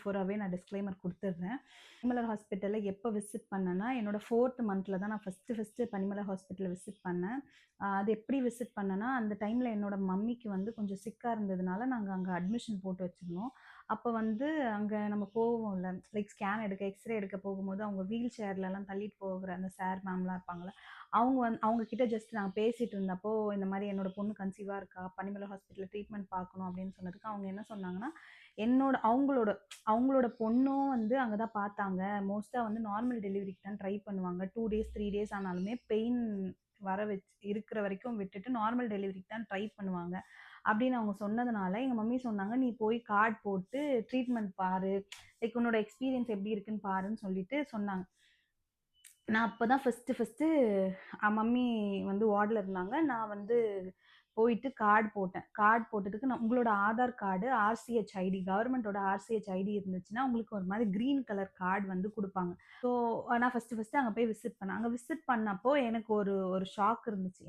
பிஃபோராவே நான் டிஸ்க்ளைமர் குடுத்துடுறேன். பனிமலர் ஹாஸ்பிட்டல்ல எப்ப விசிட் பண்ணேன்னா, என்னோட 4த் மந்த்ல தான் நான் ஃபர்ஸ்ட்டு பனிமலர் ஹாஸ்பிட்டல்ல விசிட் பண்ணேன். அது எப்படி விசிட் பண்ணேன்னா, அந்த டைம்ல என்னோட மம்மிக்கு வந்து கொஞ்சம் சிக்கா இருந்ததுனால, நாங்க அங்க அட்மிஷன் போட்டு வச்சிருந்தோம். அப்ப வந்து அங்க நம்ம போவோம்ல, லைக் ஸ்கேன் எடுக்க, எக்ஸ்ரே எடுக்க போகும்போது, அவங்க வீல் சேர்லலாம் தள்ளிட்டு போகிற அந்த சார், மேம்லாம் இருப்பாங்கல்ல. அவங்க கிட்ட ஜஸ்ட் நாங்க பேசிட்டு இருந்தப்போ, இந்த மாரி என்னோட பொண்ணு கன்சீவா இருக்கா, பனிமலர் ஹாஸ்பிட்டல்ல ட்ரீட்மெண்ட் பார்க்கணும் அப்படின்னு சொன்னதுக்கு, அவங்க என்ன சொன்னாங்கன்னா, அவங்களோட அவங்களோட பொண்ணும் வந்து அங்க தான் பார்த்தாங்க. மோஸ்ட்டா வந்து நார்மல் டெலிவரிக்கு தான் ட்ரை பண்ணுவாங்க. 2 டேஸ், 3 டேஸ் ஆனாலுமே பெயின் இருக்கிற வரைக்கும் விட்டுட்டு நார்மல் டெலிவரிக்கு தான் ட்ரை பண்ணுவாங்க. அப்படின்னு அவங்க சொன்னதுனால, எங்க மம்மி சொன்னாங்க, "நீ போய் கார்ட் போட்டு ட்ரீட்மெண்ட் பாரு. லைக் உன்னோட எக்ஸ்பீரியன்ஸ் எப்படி இருக்குன்னு பாருன்னு" சொல்லிட்டு சொன்னாங்க. நான் அப்பதான் ஃபர்ஸ்ட்டு மம்மி வந்து வார்ட்ல இருந்தாங்க. நான் வந்து போயிட்டு கார்ட் போட்டேன். கார்ட் போட்டதுக்கு நான் உங்களோட ஆதார் கார்டு, ஆர்சிஹெச் ஐடி கவர்மெண்ட்டோட ஆர்சிஹெச் ஐடி இருந்துச்சுன்னா, உங்களுக்கு ஒரு மாரி கிரீன் கலர் கார்ட் வந்து குடுப்பாங்க. ஸோ நான் ஃபர்ஸ்ட்டு அங்க போய் விசிட் பண்ணேன். அங்க விசிட் பண்ணப்போ எனக்கு ஒரு ஒரு ஷாக் இருந்துச்சு.